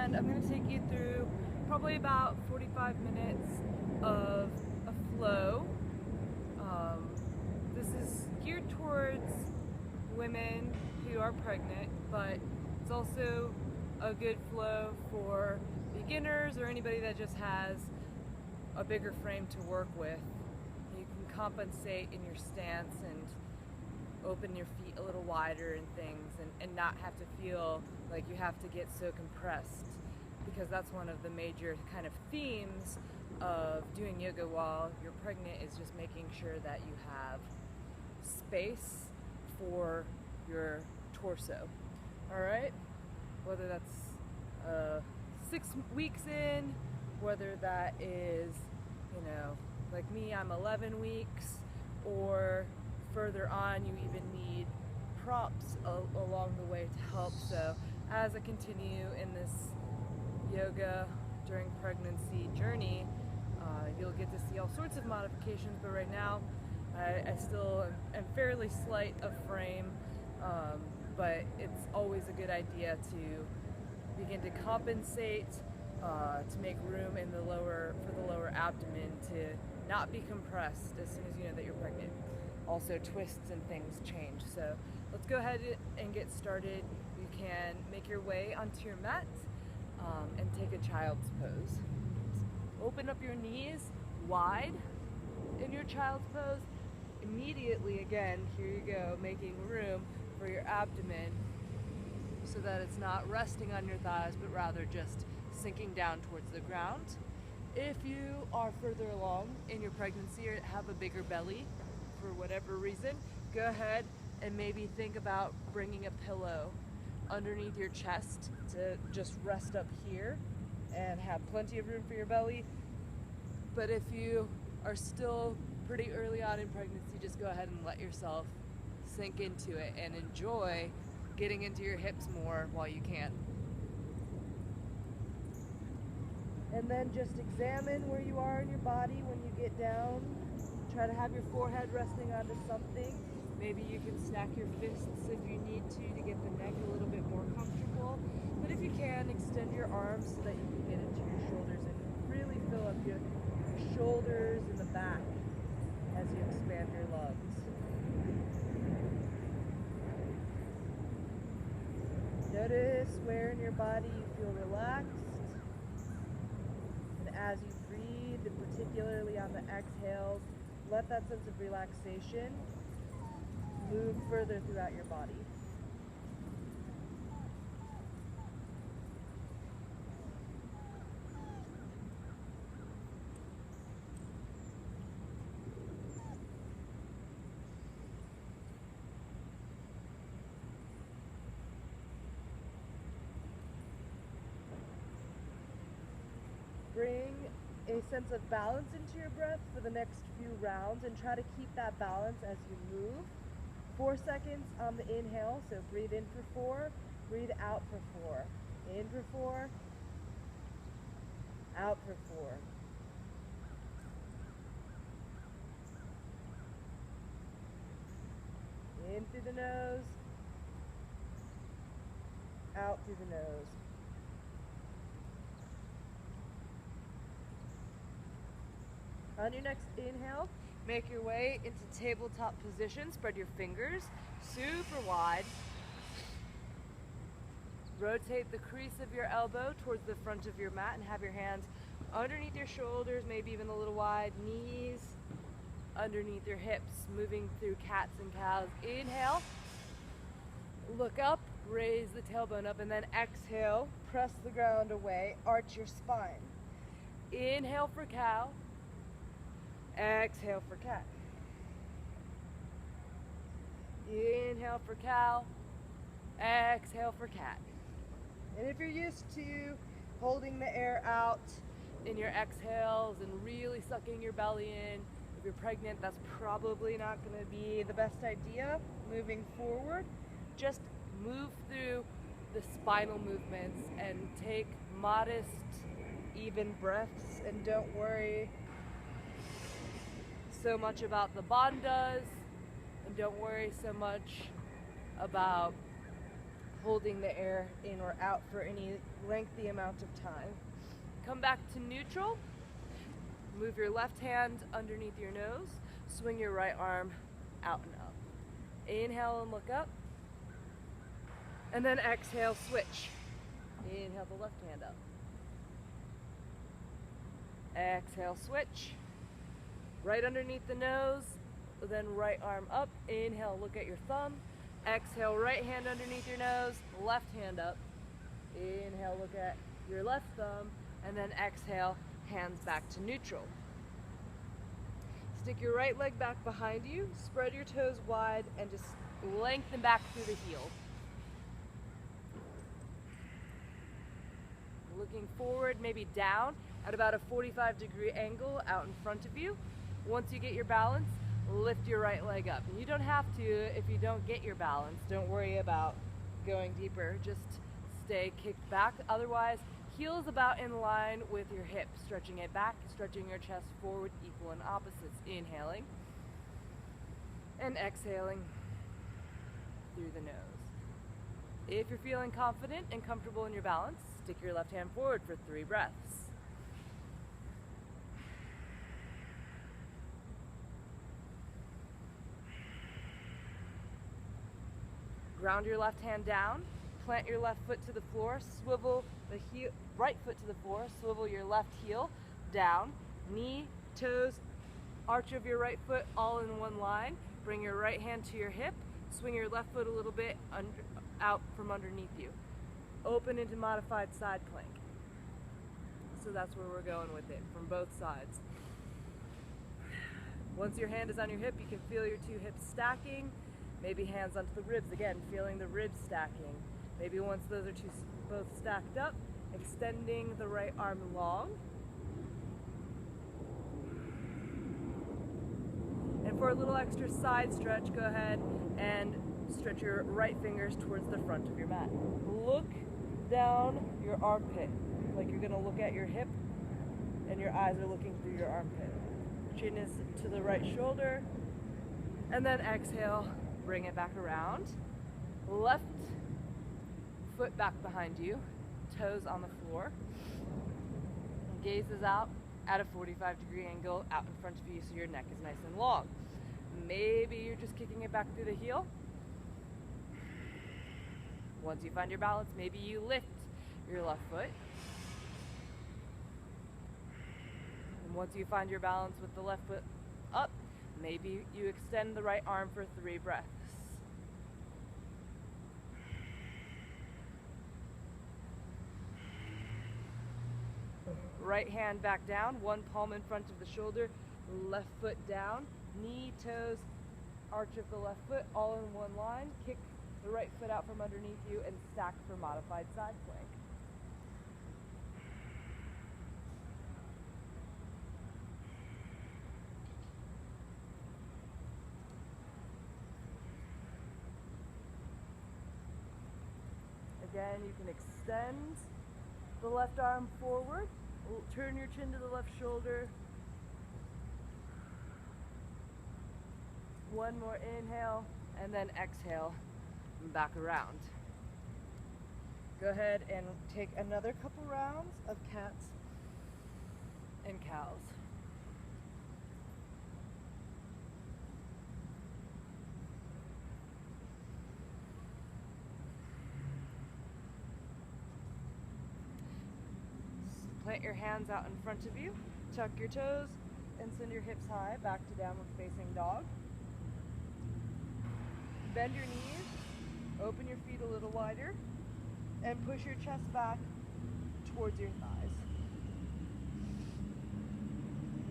and I'm going to take you through probably about 45 minutes of a flow. This is geared towards women who are pregnant, but it's also a good flow for beginners or anybody that just has a bigger frame to work with. You can compensate in your stance and open your feet a little wider and things, and not have to feel like you have to get so compressed, because that's one of the major kind of themes of doing yoga while you're pregnant, is just making sure that you have space for your torso. All right, whether that's 6 weeks in, whether that is, like me, I'm 11 weeks, or further on, you even need props along the way to help. So as I continue in this yoga during pregnancy journey, you'll get to see all sorts of modifications, but right now I still am fairly slight of frame, but it's always a good idea to begin to compensate, to make room in for the lower abdomen to not be compressed as soon as you know that you're pregnant. Also, twists and things change. So let's go ahead and get started. You can make your way onto your mat and take a child's pose. Open up your knees wide in your child's pose. Immediately, again, here you go, making room for your abdomen so that it's not resting on your thighs, but rather just sinking down towards the ground. If you are further along in your pregnancy or have a bigger belly for whatever reason, go ahead and maybe think about bringing a pillow underneath your chest to just rest up here and have plenty of room for your belly. But if you are still pretty early on in pregnancy, just go ahead and let yourself sink into it and enjoy getting into your hips more while you can. And then just examine where you are in your body when you get down. Try to have your forehead resting onto something. Maybe you can stack your fists if you need to get the neck a little bit more comfortable. But if you can, extend your arms so that you can get into your shoulders and really fill up your shoulders and the back as you expand your lungs. Notice where in your body you feel relaxed. And as you breathe, and particularly on the exhales, let that sense of relaxation move further throughout your body. Bring a sense of balance into your breath for the next few rounds, and try to keep that balance as you move. 4 seconds on the inhale, so breathe in for 4, breathe out for 4. In for 4, out for 4. In through the nose, out through the nose. On your next inhale, make your way into tabletop position. Spread your fingers super wide. Rotate the crease of your elbow towards the front of your mat and have your hands underneath your shoulders, maybe even a little wide. Knees underneath your hips, moving through cats and cows. Inhale, look up, raise the tailbone up, and then exhale, press the ground away, arch your spine. Inhale for cow. Exhale for cat. Inhale for cow. Exhale for cat. And if you're used to holding the air out in your exhales and really sucking your belly in, if you're pregnant, that's probably not going to be the best idea moving forward. Just move through the spinal movements and take modest, even breaths, and don't worry so much about the bandhas, and don't worry so much about holding the air in or out for any lengthy amount of time. Come back to neutral. Move your left hand underneath your nose. Swing your right arm out and up. Inhale and look up. And then exhale, switch. Inhale the left hand up. Exhale, switch. Right underneath the nose, then right arm up. Inhale, look at your thumb. Exhale, right hand underneath your nose, left hand up. Inhale, look at your left thumb, and then exhale, hands back to neutral. Stick your right leg back behind you, spread your toes wide, and just lengthen back through the heel. Looking forward, maybe down at about a 45-degree angle out in front of you. Once you get your balance, lift your right leg up. And you don't have to if you don't get your balance. Don't worry about going deeper. Just stay kicked back. Otherwise, heels about in line with your hip. Stretching it back, stretching your chest forward, equal and opposites. Inhaling and exhaling through the nose. If you're feeling confident and comfortable in your balance, stick your left hand forward for 3 breaths. Ground your left hand down, plant your left foot to the floor, swivel the right foot to the floor, swivel your left heel down, knee, toes, arch of your right foot all in one line. Bring your right hand to your hip, swing your left foot a little bit out from underneath you. Open into modified side plank. So that's where we're going with it, from both sides. Once your hand is on your hip, you can feel your 2 hips stacking. Maybe hands onto the ribs, again, feeling the ribs stacking. Maybe once those are both stacked up, extending the right arm long. And for a little extra side stretch, go ahead and stretch your right fingers towards the front of your mat. Look down your armpit, like you're gonna look at your hip and your eyes are looking through your armpit. Chin is to the right shoulder, and then exhale, bring it back around. Left foot back behind you, toes on the floor. Gaze is out at a 45-degree angle out in front of you so your neck is nice and long. Maybe you're just kicking it back through the heel. Once you find your balance, maybe you lift your left foot. And once you find your balance with the left foot up, maybe you extend the right arm for 3 breaths. Right hand back down, one palm in front of the shoulder, left foot down, knee, toes, arch of the left foot, all in one line. Kick the right foot out from underneath you and stack for modified side plank. Again, you can extend the left arm forward, turn your chin to the left shoulder. One more inhale, and then exhale, and back around. Go ahead and take another couple rounds of cats and cows. Plant your hands out in front of you, tuck your toes, and send your hips high back to downward facing dog. Bend your knees, open your feet a little wider, and push your chest back towards your thighs.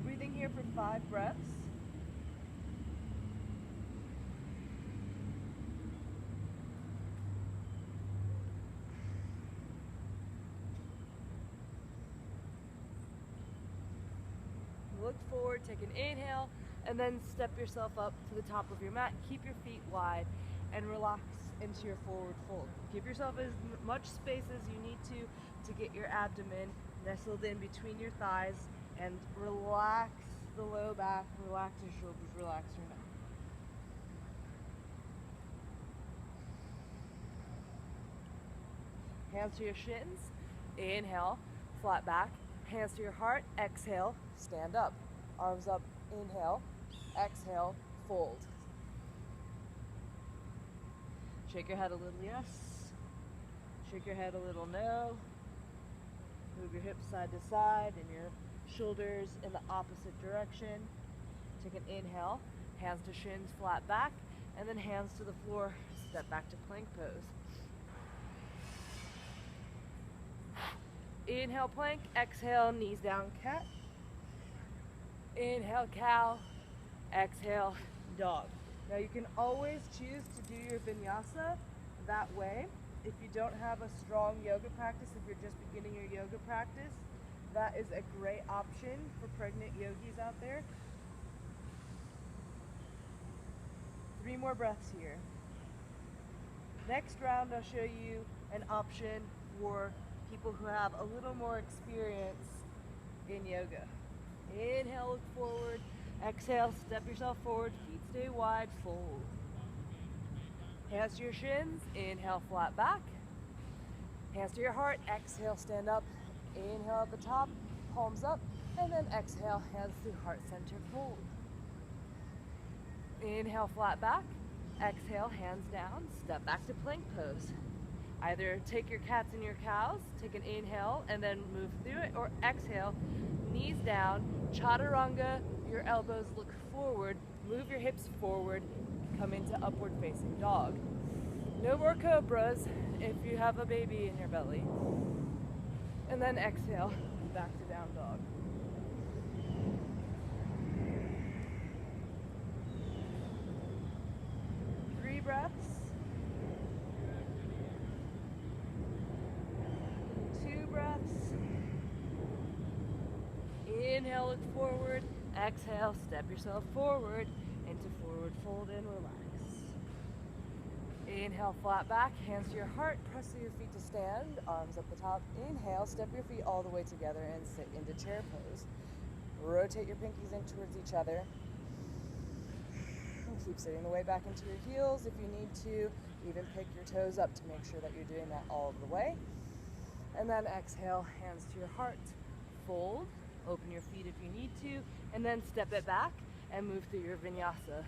Breathing here for 5 breaths. Look forward, take an inhale, and then step yourself up to the top of your mat. Keep your feet wide and relax into your forward fold. Give yourself as much space as you need to get your abdomen nestled in between your thighs, and relax the low back, relax your shoulders, relax your neck. hands to your shins, inhale, flat back, hands to your heart, exhale, stand up, arms up, inhale, exhale, fold. Shake your head a little yes, shake your head a little no, move your hips side to side and your shoulders in the opposite direction. Take an inhale, hands to shins, flat back, and then hands to the floor, step back to plank pose. Inhale, plank, exhale, knees down, cat. Inhale, cow, exhale, dog. Now you can always choose to do your vinyasa that way. If you don't have a strong yoga practice, if you're just beginning your yoga practice, that is a great option for pregnant yogis out there. 3 more breaths here. Next round, I'll show you an option for people who have a little more experience in yoga. Inhale, look forward. Exhale, step yourself forward. Feet stay wide, fold. Hands to your shins. Inhale, flat back. Hands to your heart. Exhale, stand up. Inhale at the top, palms up, and then exhale, hands to heart center, fold. Inhale, flat back. Exhale, hands down, step back to plank pose. Either take your cats and your cows, take an inhale and then move through it, or exhale, knees down, chaturanga, your elbows look forward, move your hips forward, come into upward facing dog. No more cobras if you have a baby in your belly. And then exhale, back to down dog. Breaths. 2 breaths. Inhale, look forward. Exhale, step yourself forward into forward fold and relax. Inhale, flat back, hands to your heart, press through your feet to stand, arms up the top. Inhale, step your feet all the way together and sit into chair pose. Rotate your pinkies in towards each other. Keep sitting the way back into your heels if you need to. Even pick your toes up to make sure that you're doing that all of the way. And then exhale, hands to your heart. Fold, open your feet if you need to, and then step it back and move through your vinyasa.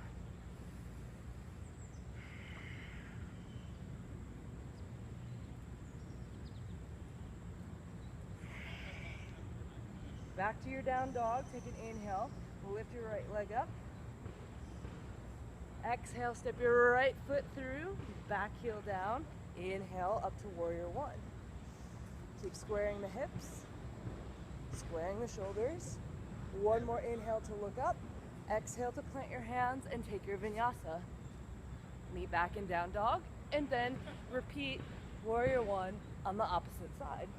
Back to your down dog, take an inhale, lift your right leg up. Exhale, step your right foot through, back heel down. Inhale, up to warrior 1. Keep squaring the hips, squaring the shoulders. 1 more inhale to look up. Exhale to plant your hands and take your vinyasa. Meet back in down dog, and then repeat warrior 1 on the opposite side.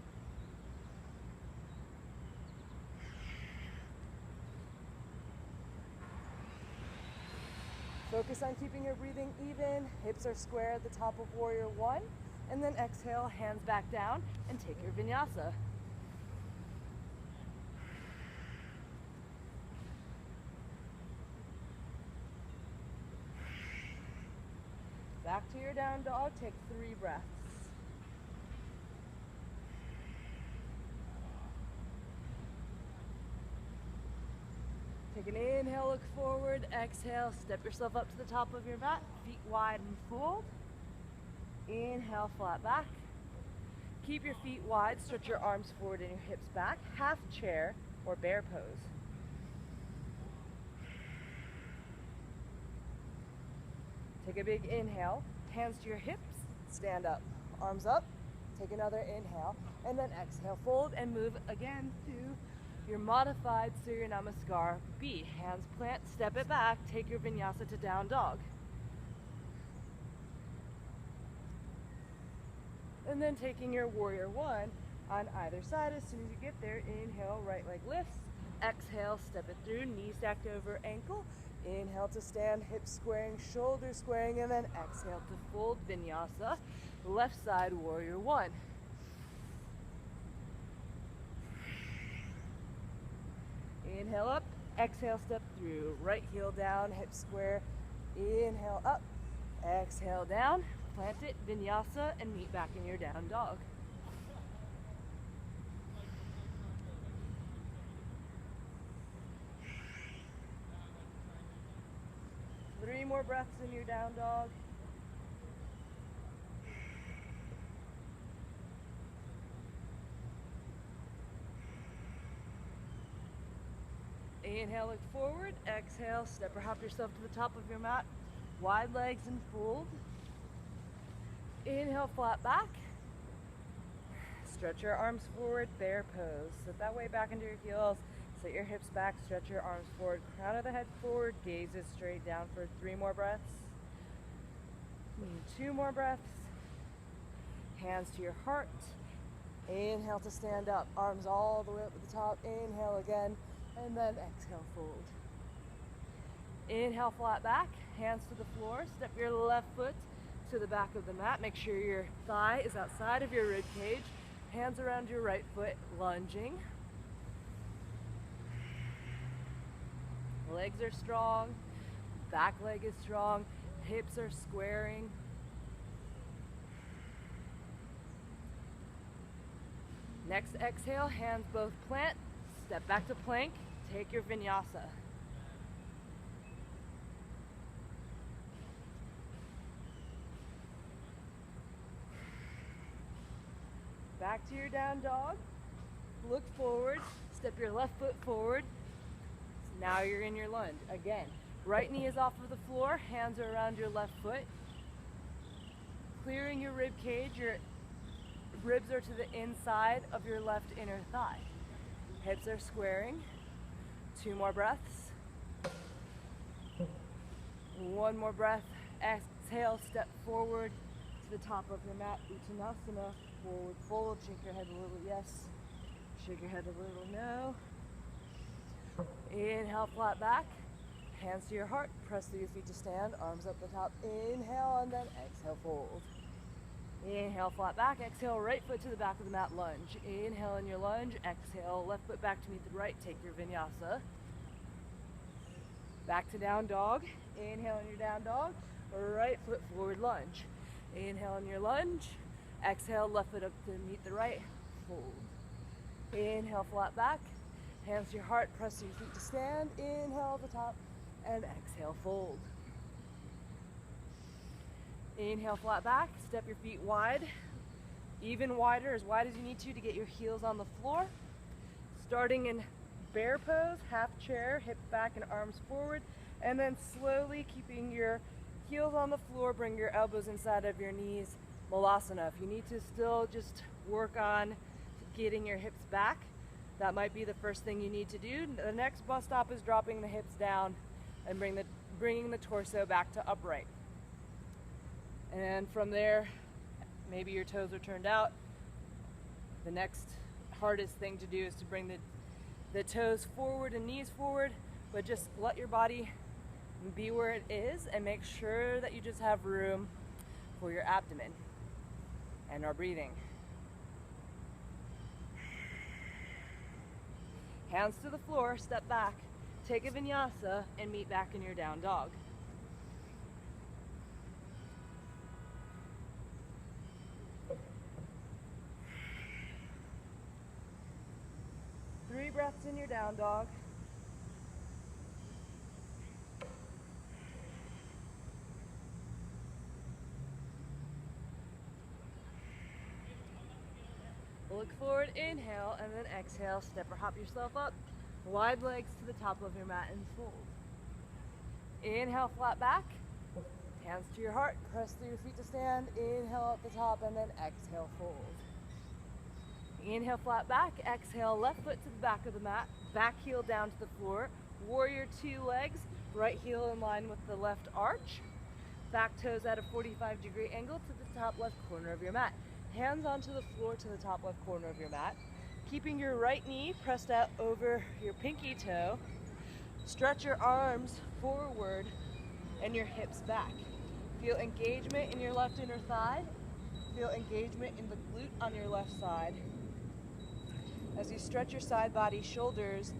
Focus on keeping your breathing even. Hips are square at the top of warrior 1. And then exhale, hands back down, and take your vinyasa. Back to your down dog, take 3 breaths. Take an inhale, look forward, exhale, step yourself up to the top of your mat, feet wide and fold. Inhale, flat back. Keep your feet wide, stretch your arms forward and your hips back, half chair or bear pose. Take a big inhale, hands to your hips, stand up, arms up, take another inhale, and then exhale, fold and move again to your modified Surya Namaskar B. Hands plant, step it back, take your vinyasa to down dog. And then taking your warrior 1 on either side. As soon as you get there, inhale, right leg lifts. Exhale, step it through, knee stacked over ankle. Inhale to stand, hips squaring, shoulders squaring, and then exhale to fold vinyasa. Left side, warrior 1. Inhale up, exhale, step through. Right heel down, hips square. Inhale up, exhale down. Plant it, vinyasa, and meet back in your down dog. more breaths in your down dog. Inhale, look forward. Exhale, step or hop yourself to the top of your mat. Wide legs and fold. Inhale, flat back. Stretch your arms forward, bear pose. Sit that way back into your heels. Sit your hips back, stretch your arms forward. Crown of the head forward, gazes straight down for 3 more breaths. 2 more breaths. Hands to your heart. Inhale to stand up. Arms all the way up at the top. Inhale again. And then exhale, fold. Inhale, flat back, hands to the floor. Step your left foot to the back of the mat. Make sure your thigh is outside of your rib cage. Hands around your right foot, lunging. Legs are strong, back leg is strong, hips are squaring. Next exhale, hands both plant, step back to plank. Take your vinyasa. Back to your down dog. Look forward. Step your left foot forward. Now you're in your lunge. Again, right knee is off of the floor. Hands are around your left foot. Clearing your rib cage. Your ribs are to the inside of your left inner thigh. Hips are squaring. 2 more breaths. 1 more breath. Exhale, step forward to the top of your mat. Uttanasana, forward fold. Shake your head a little yes. Shake your head a little no. Inhale, flat back. Hands to your heart. Press through your feet to stand. Arms up the top. Inhale and then exhale, fold. Inhale, flat back. Exhale, right foot to the back of the mat, lunge. Inhale in your lunge. Exhale, left foot back to meet the right. Take your vinyasa. Back to down dog. Inhale in your down dog. Right foot forward, lunge. Inhale in your lunge. Exhale, left foot up to meet the right. Fold. Inhale, flat back. Hands to your heart. Press through your feet to stand. Inhale at the top. And exhale, fold. Inhale, flat back, step your feet wide, even wider, as wide as you need to get your heels on the floor. Starting in bear pose, half chair, hips back and arms forward, and then slowly keeping your heels on the floor, bring your elbows inside of your knees, malasana. If you need to still just work on getting your hips back, that might be the first thing you need to do. The next bus stop is dropping the hips down and bringing the torso back to upright. And from there, maybe your toes are turned out. The next hardest thing to do is to bring the toes forward and knees forward, but just let your body be where it is and make sure that you just have room for your abdomen and our breathing. Hands to the floor, step back, take a vinyasa, and meet back in your down dog. Three breaths in your down dog. Look forward, inhale, and then exhale. Step or hop yourself up. Wide legs to the top of your mat and fold. Inhale, flat back. Hands to your heart. Press through your feet to stand. Inhale at the top, and then exhale, fold. Inhale, flat back. Exhale, left foot to the back of the mat. Back heel down to the floor. Warrior 2 legs. Right heel in line with the left arch. Back toes at a 45-degree angle to the top left corner of your mat. Hands onto the floor to the top left corner of your mat. Keeping your right knee pressed out over your pinky toe. Stretch your arms forward and your hips back. Feel engagement in your left inner thigh. Feel engagement in the glute on your left side. As you stretch your side body, shoulders,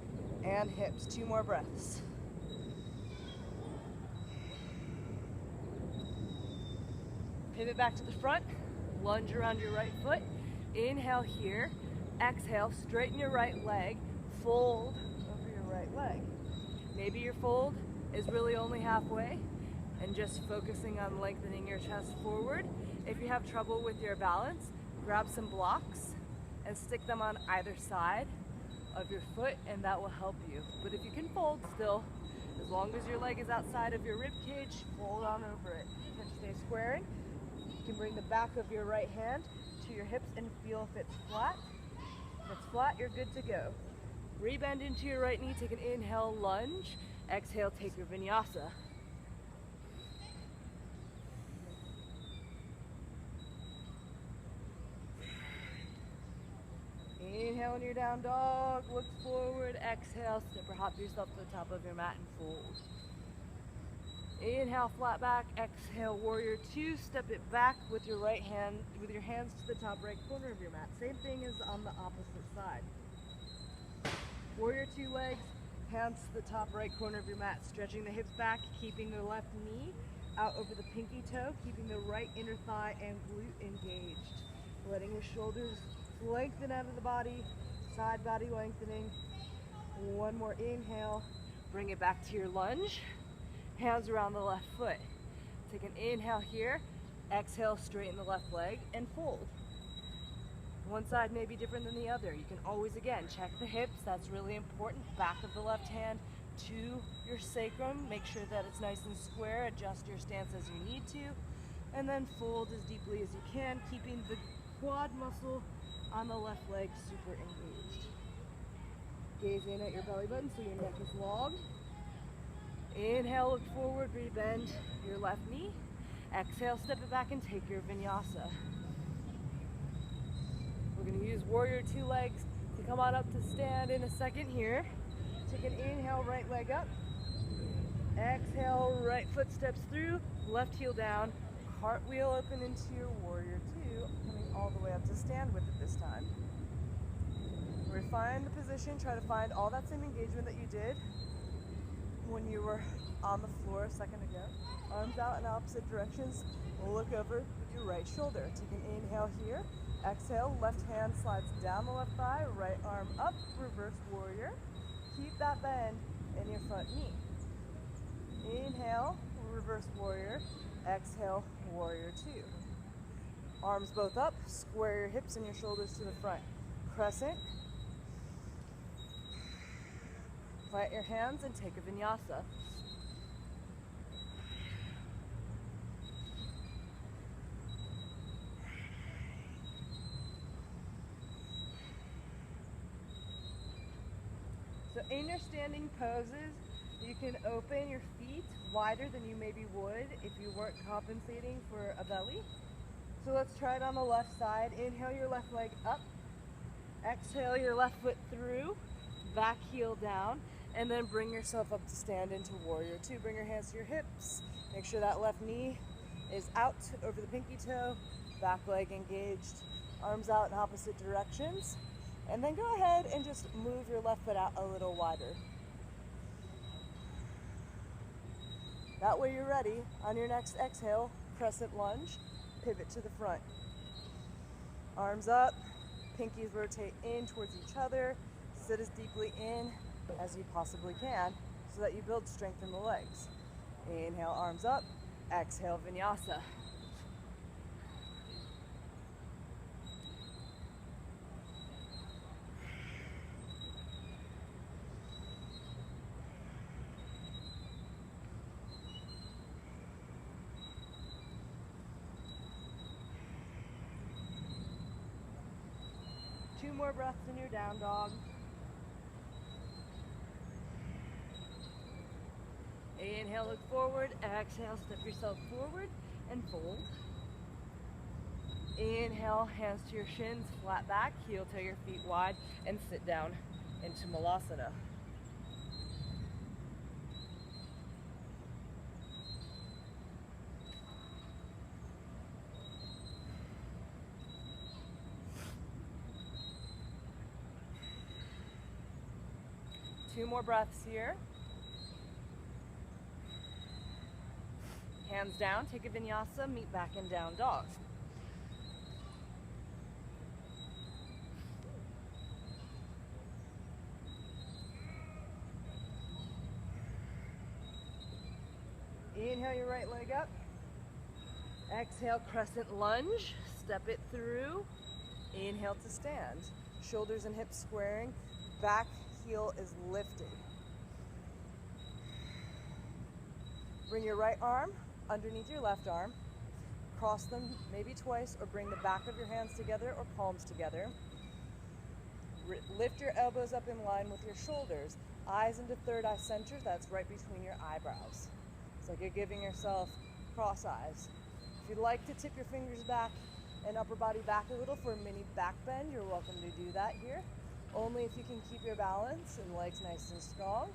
and hips. 2 more breaths. Pivot back to the front. Lunge around your right foot. Inhale here. Exhale, straighten your right leg. Fold over your right leg. Maybe your fold is really only halfway. and just focusing on lengthening your chest forward. If you have trouble with your balance, grab some blocks and stick them on either side of your foot, and that will help you. But if you can fold still, as long as your leg is outside of your rib cage, fold on over it. You can stay squaring. You can bring the back of your right hand to your hips and feel if it's flat. If it's flat, you're good to go. Rebend into your right knee, take an inhale, lunge. Exhale, take your vinyasa. Inhale in your down dog, look forward, exhale, step or hop yourself to the top of your mat and fold. Inhale, flat back, exhale, warrior two, step it back with your right hand, with your hands to the top right corner of your mat. Same thing as on the opposite side. Warrior two legs, hands to the top right corner of your mat, stretching the hips back, keeping the left knee out over the pinky toe, keeping the right inner thigh and glute engaged. Letting your shoulders lengthen out of the body, side body lengthening. One more inhale, bring it back to your lunge. Hands around the left foot. Take an inhale here, exhale, straighten the left leg and fold. One side may be different than the other. You can always, again, check the hips. That's really important. Back of the left hand to your sacrum. Make sure that it's nice and square. Adjust your stance as you need to. And then fold as deeply as you can, keeping the quad muscle on the left leg super engaged. Gaze in at your belly button so your neck is long. Inhale, look forward, rebend your left knee. Exhale, step it back and take your vinyasa. We're going to use warrior two legs to come on up to stand in a second here. Take an inhale, right leg up. Exhale, right foot steps through, left heel down. Cartwheel open into your warrior two, coming all the way up to stand with it this time. Refine the position, try to find all that same engagement that you did when you were on the floor a second ago. Arms out in opposite directions, look over with your right shoulder. Take an inhale here, exhale, left hand slides down the left thigh, right arm up, reverse warrior. Keep that bend in your front knee. Inhale, reverse warrior. Exhale, warrior two. Arms both up, square your hips and your shoulders to the front. Crescent. Plant your hands and take a vinyasa. So in your standing poses, you can open your feet wider than you maybe would if you weren't compensating for a belly. So let's try it on the left side. Inhale your left leg up. Exhale your left foot through. Back heel down. And then bring yourself up to stand into warrior two. Bring your hands to your hips. Make sure that left knee is out over the pinky toe. Back leg engaged. Arms out in opposite directions. And then go ahead and just move your left foot out a little wider. That way you're ready. On your next exhale, crescent lunge, pivot to the front. Arms up, pinkies rotate in towards each other. Sit as deeply in as you possibly can so that you build strength in the legs. Inhale, arms up. Exhale, vinyasa. Two more breaths in your down dog. Inhale, look forward. Exhale, step yourself forward and fold. Inhale, hands to your shins, flat back, heel to your feet wide, and sit down into Malasana. Two more breaths here. Hands down, take a vinyasa, meet back in down dog. Inhale your right leg up. Exhale, crescent lunge. Step it through. Inhale to stand. Shoulders and hips squaring. Back heel is lifted. Bring your right arm underneath your left arm. Cross them maybe twice, or bring the back of your hands together or palms together. Lift your elbows up in line with your shoulders. Eyes into third eye center, that's right between your eyebrows. It's like you're giving yourself cross eyes. If you'd like to tip your fingers back and upper body back a little for a mini back bend, you're welcome to do that here. Only if you can keep your balance and legs nice and strong.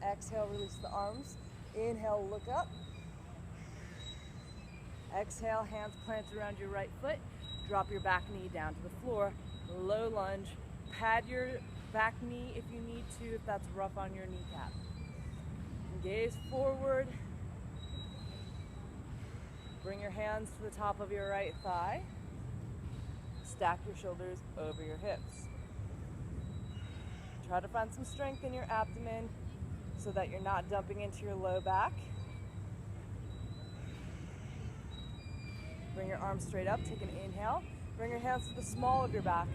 Exhale, release the arms. Inhale, look up. Exhale, hands planted around your right foot. Drop your back knee down to the floor. Low lunge. Pad your back knee if you need to, if that's rough on your kneecap. Gaze forward. Bring your hands to the top of your right thigh. Stack your shoulders over your hips. Try to find some strength in your abdomen so that you're not dumping into your low back. Bring your arms straight up, take an inhale. Bring your hands to the small of your back.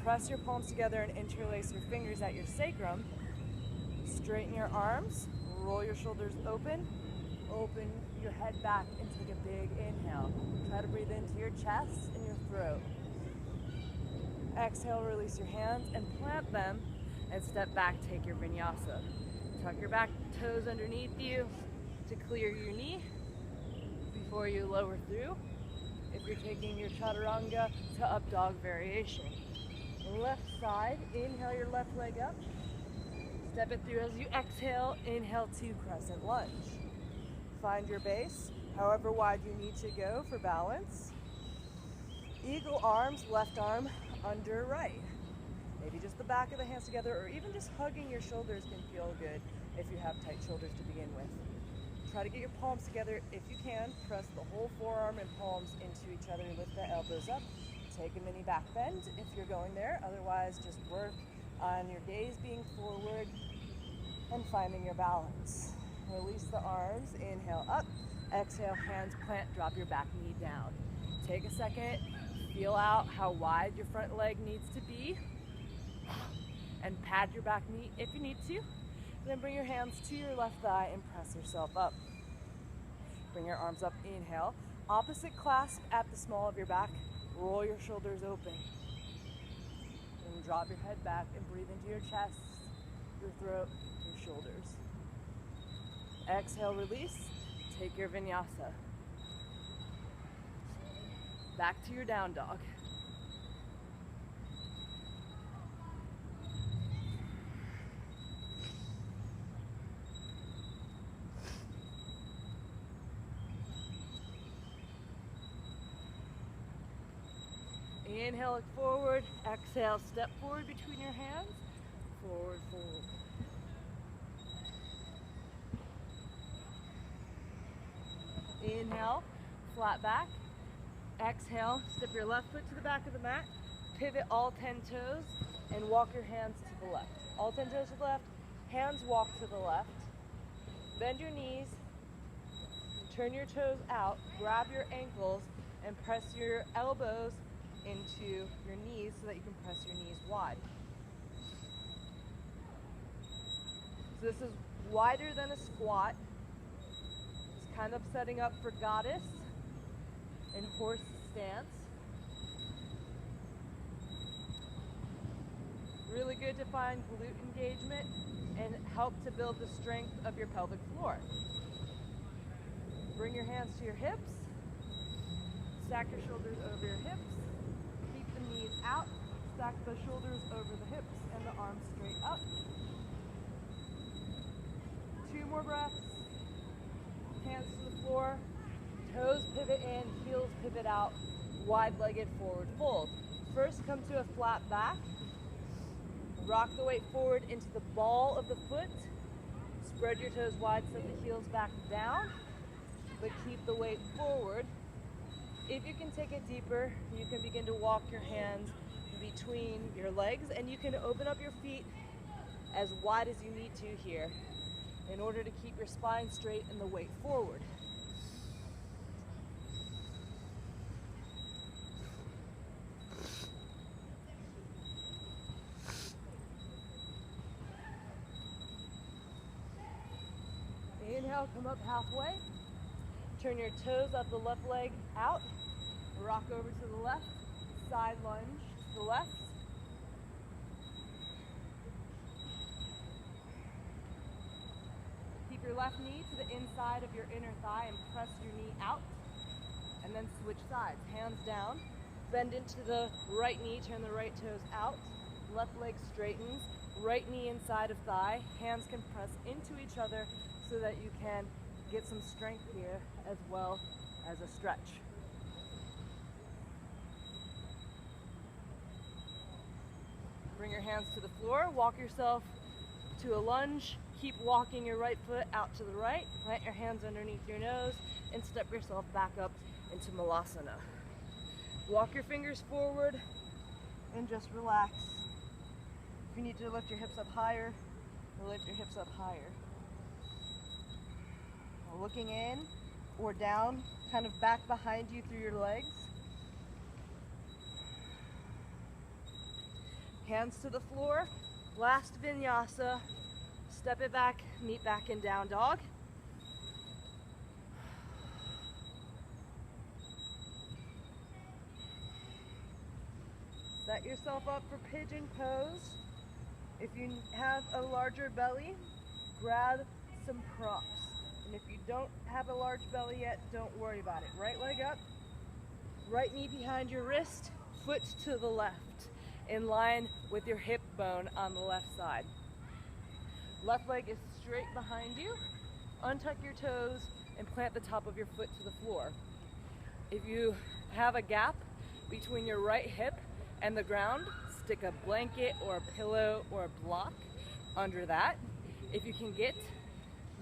Press your palms together and interlace your fingers at your sacrum. Straighten your arms, roll your shoulders open. Open your head back and take a big inhale. Try to breathe into your chest and your throat. Exhale, release your hands and plant them and step back, take your vinyasa. Tuck your back toes underneath you to clear your knee before you lower through. If you're taking your chaturanga to up dog variation. Left side, inhale your left leg up. Step it through as you exhale, inhale to crescent lunge. Find your base, however wide you need to go for balance. Eagle arms, left arm under right. Maybe just the back of the hands together, or even just hugging your shoulders can feel good if you have tight shoulders to begin with. Try to get your palms together if you can. Press the whole forearm and palms into each other. Lift the elbows up. Take a mini back bend if you're going there. Otherwise, just work on your gaze being forward and finding your balance. Release the arms. Inhale up. Exhale, hands plant. Drop your back knee down. Take a second. Feel out how wide your front leg needs to be. And pad your back knee if you need to. Then bring your hands to your left thigh and press yourself up. Bring your arms up, inhale. Opposite clasp at the small of your back. Roll your shoulders open. And drop your head back and breathe into your chest, your throat, your shoulders. Exhale, release. Take your vinyasa. Back to your down dog. Inhale, look forward. Exhale, step forward between your hands. Forward, forward. Inhale, flat back. Exhale, step your left foot to the back of the mat. Pivot all 10 toes and walk your hands to the left. All 10 toes to the left, hands walk to the left. Bend your knees, turn your toes out, grab your ankles, and press your elbows into your knees so that you can press your knees wide. So this is wider than a squat. It's kind of setting up for goddess and horse stance. Really good to find glute engagement and help to build the strength of your pelvic floor. Bring your hands to your hips. Stack your shoulders over your hips. Keep the knees out. Stack the shoulders over the hips and the arms straight up. 2 more breaths. Hands to the floor. Toes pivot in, heels pivot out. Wide-legged forward fold. First, come to a flat back. Rock the weight forward into the ball of the foot. Spread your toes wide, set the heels back down, but keep the weight forward. If you can take it deeper, you can begin to walk your hands between your legs, and you can open up your feet as wide as you need to here. in order to keep your spine straight and the weight forward. Inhale, come up halfway. Turn your toes up the left leg out. Rock over to the left. Side lunge to the left. Keep your left knee to the inside of your inner thigh and press your knee out. And then switch sides. Hands down. Bend into the right knee. Turn the right toes out. Left leg straightens. Right knee inside of thigh. Hands can press into each other so that you can get some strength here as well as a stretch. Bring your hands to the floor, walk yourself to a lunge, keep walking your right foot out to the right, plant your hands underneath your nose, and step yourself back up into Malasana. Walk your fingers forward and just relax. If you need to lift your hips up higher, lift your hips up higher. Looking in or down, kind of back behind you through your legs. Hands to the floor, last vinyasa, step it back, meet back in down dog. Set yourself up for pigeon pose. If you have a larger belly, grab some props. And if you don't have a large belly yet, don't worry about it. Right leg up, right knee behind your wrist, foot to the left, in line with your hip bone on the left side. Left leg is straight behind you. Untuck your toes and plant the top of your foot to the floor. If you have a gap between your right hip and the ground, stick a blanket or a pillow or a block under that. If you can get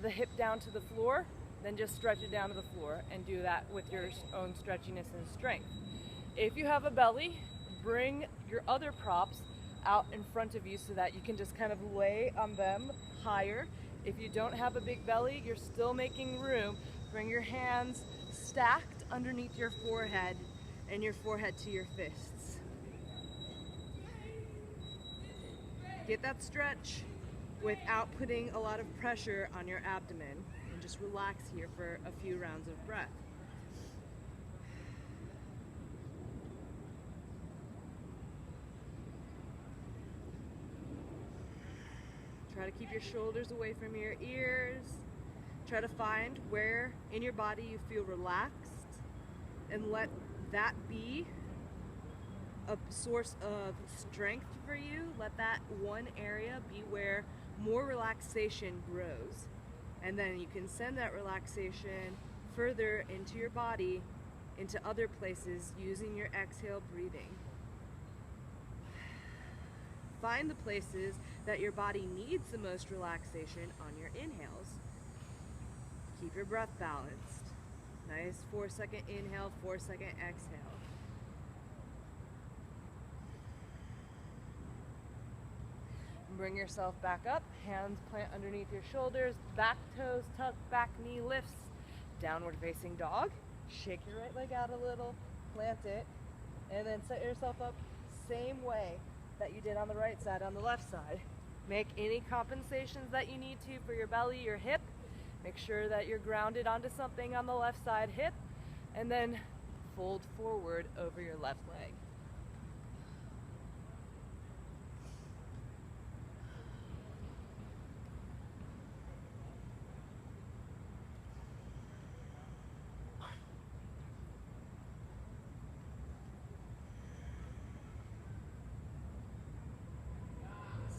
the hip down to the floor, then just stretch it down to the floor and do that with your own stretchiness and strength. If you have a belly, bring your other props out in front of you so that you can just kind of lay on them higher. If you don't have a big belly, you're still making room. Bring your hands stacked underneath your forehead and your forehead to your fists. Get that stretch without putting a lot of pressure on your abdomen, and just relax here for a few rounds of breath. Try to keep your shoulders away from your ears. Try to find where in your body you feel relaxed and let that be a source of strength for you. Let that one area be where more relaxation grows, and then you can send that relaxation further into your body, into other places, using your exhale breathing. Find the places that your body needs the most relaxation on your inhales. Keep your breath balanced. Nice 4-second inhale, 4-second exhale. Bring yourself back up, hands plant underneath your shoulders, back toes tuck, back knee lifts, downward facing dog. Shake your right leg out a little, plant it, and then set yourself up same way that you did on the right side, on the left side. Make any compensations that you need to for your belly, your hip. Make sure that you're grounded onto something on the left side hip, and then fold forward over your left leg.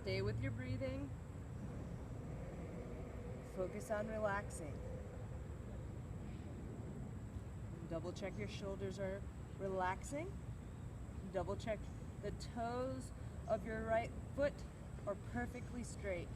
Stay with your breathing. Focus on relaxing. Double check your shoulders are relaxing. Double check the toes of your right foot are perfectly straight.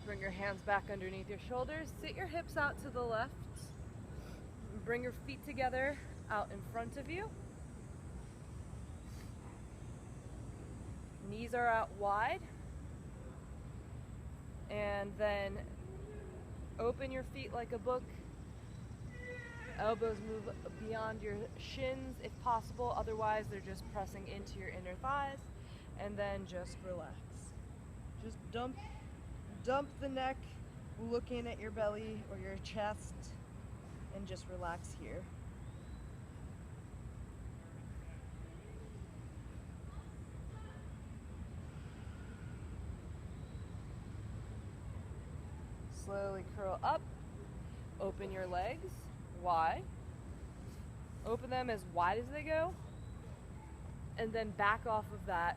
Bring your hands back underneath your shoulders. Sit your hips out to the left. Bring your feet together out in front of you. Knees are out wide. And then open your feet like a book. Elbows move beyond your shins if possible, otherwise they're just pressing into your inner thighs. And then just relax. Just dump the neck, looking at your belly or your chest, and just relax here. Slowly curl up, open your legs wide. Open them as wide as they go, and then back off of that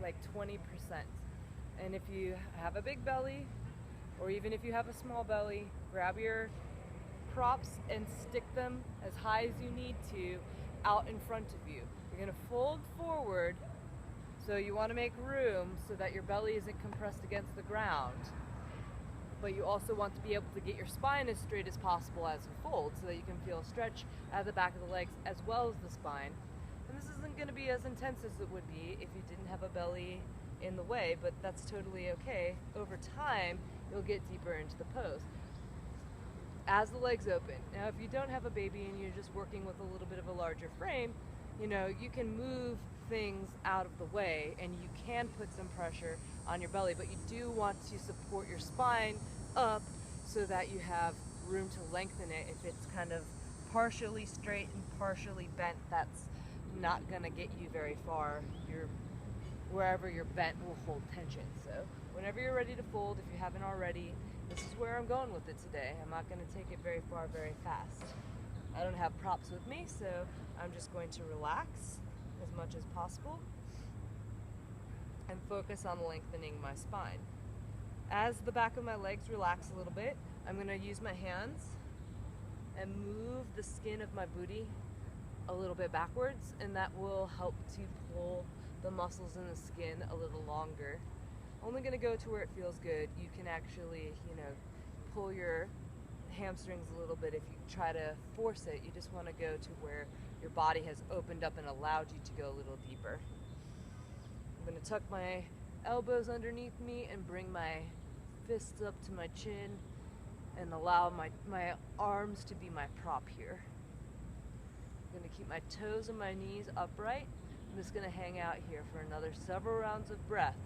like 20%. And if you have a big belly, or even if you have a small belly, grab your props and stick them as high as you need to out in front of you. You're gonna fold forward, so you wanna make room so that your belly isn't compressed against the ground. But you also want to be able to get your spine as straight as possible as you fold, so that you can feel a stretch at the back of the legs as well as the spine. And this isn't going to be as intense as it would be if you didn't have a belly in the way, but that's totally okay. Over time, you'll get deeper into the pose. As the legs open. Now, if you don't have a baby and you're just working with a little bit of a larger frame, you can move things out of the way and you can put some pressure on your belly, but you do want to support your spine up so that you have room to lengthen it. If it's kind of partially straight and partially bent, that's not gonna get you very far. Wherever you're bent will hold tension. So whenever you're ready to fold, if you haven't already, this is where I'm going with it today. I'm not gonna take it very far very fast. I don't have props with me, so I'm just going to relax as much as possible and focus on lengthening my spine. As the back of my legs relax a little bit, I'm going to use my hands and move the skin of my booty a little bit backwards, and that will help to pull the muscles in the skin a little longer. Only going to go to where it feels good. You can actually, pull your hamstrings a little bit if you try to force it. You just want to go to where your body has opened up and allowed you to go a little deeper. I'm going to tuck my elbows underneath me and bring my fists up to my chin and allow my arms to be my prop here. I'm going to keep my toes and my knees upright. I'm just going to hang out here for another several rounds of breath.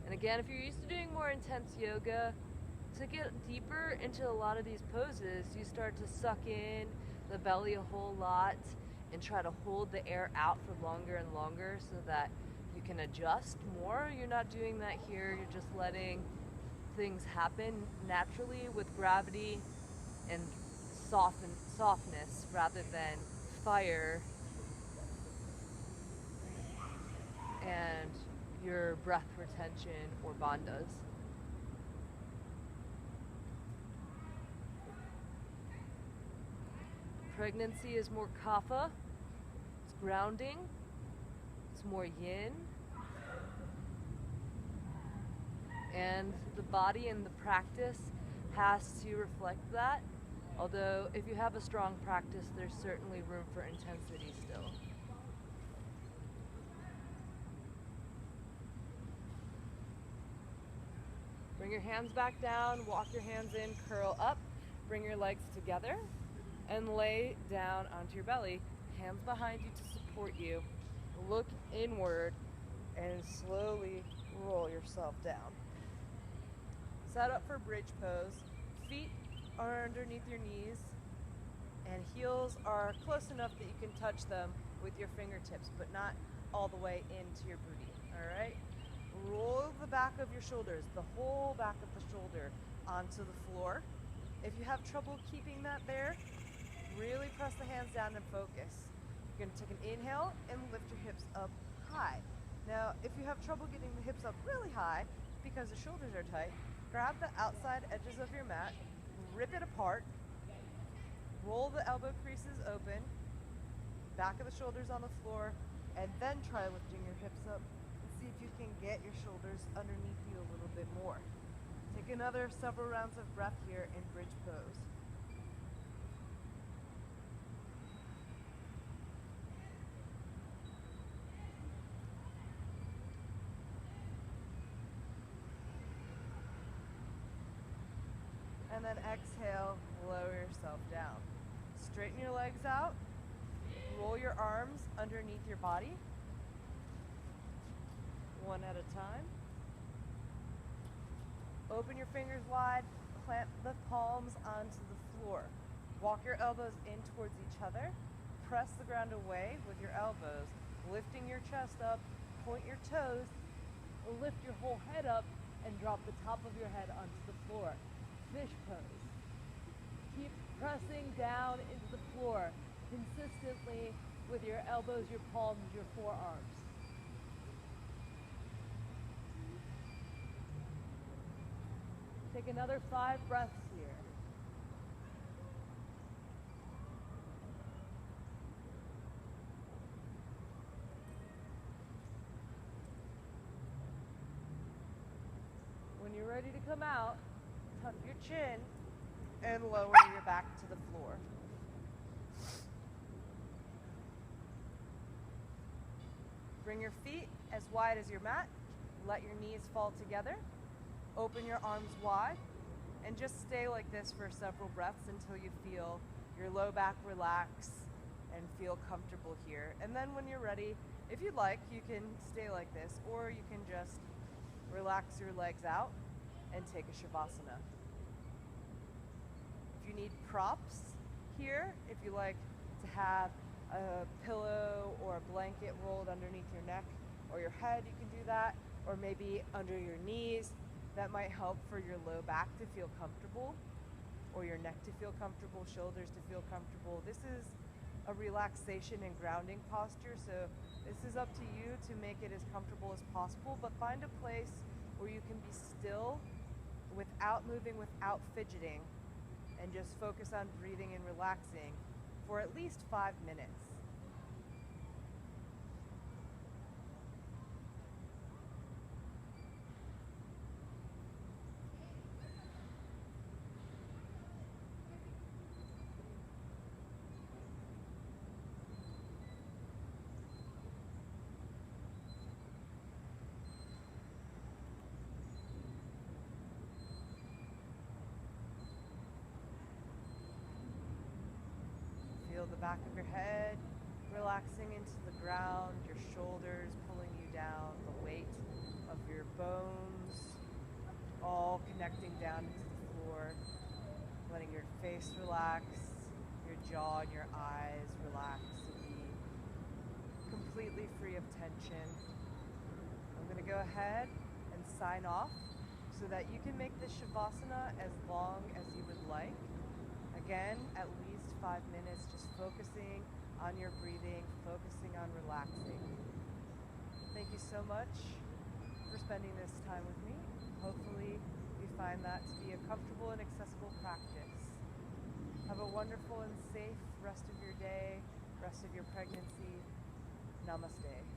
And again, if you're used to doing more intense yoga, to get deeper into a lot of these poses, you start to suck in the belly a whole lot and try to hold the air out for longer and longer so that you can adjust more. You're not doing that here. You're just letting things happen naturally with gravity and softness rather than fire and your breath retention or bandhas. Pregnancy is more kapha, it's grounding, it's more yin, and the body and the practice has to reflect that, although if you have a strong practice, there's certainly room for intensity still. Bring your hands back down, walk your hands in, curl up, bring your legs together, and lay down onto your belly, hands behind you to support you. Look inward and slowly roll yourself down. Set up for bridge pose. Feet are underneath your knees and heels are close enough that you can touch them with your fingertips, but not all the way into your booty, all right? Roll the back of your shoulders, the whole back of the shoulder, onto the floor. If you have trouble keeping that there, really press the hands down and focus. You're going to take an inhale and lift your hips up high. Now, if you have trouble getting the hips up really high because the shoulders are tight, grab the outside edges of your mat, rip it apart, roll the elbow creases open, back of the shoulders on the floor, and then try lifting your hips up. See see if you can get your shoulders underneath you a little bit more. Take another several rounds of breath here in bridge pose. And then exhale, lower yourself down. Straighten your legs out. Roll your arms underneath your body. One at a time. Open your fingers wide. Plant the palms onto the floor. Walk your elbows in towards each other. Press the ground away with your elbows. Lifting your chest up. Point your toes. Lift your whole head up and drop the top of your head onto the floor. Fish pose. Keep pressing down into the floor consistently with your elbows, your palms, your forearms. Take another 5 breaths here. When you're ready to come out, tuck your chin and lower your back to the floor. Bring your feet as wide as your mat. Let your knees fall together. Open your arms wide and just stay like this for several breaths until you feel your low back relax and feel comfortable here. And then when you're ready, if you'd like, you can stay like this, or you can just relax your legs out and take a Shavasana. If you need props here, if you like to have a pillow or a blanket rolled underneath your neck or your head, you can do that, or maybe under your knees. That might help for your low back to feel comfortable, or your neck to feel comfortable, shoulders to feel comfortable. This is a relaxation and grounding posture, so this is up to you to make it as comfortable as possible, but find a place where you can be still without moving, without fidgeting, and just focus on breathing and relaxing for at least 5 minutes. Feel the back of your head relaxing into the ground, your shoulders pulling you down, the weight of your bones all connecting down into the floor, letting your face relax, your jaw and your eyes relax and be completely free of tension. I'm going to go ahead and sign off so that you can make this Shavasana as long as you would like. Again, at least 5 minutes, just focusing on your breathing, focusing on relaxing. Thank you so much for spending this time with me. Hopefully you find that to be a comfortable and accessible practice. Have a wonderful and safe rest of your day, rest of your pregnancy. Namaste.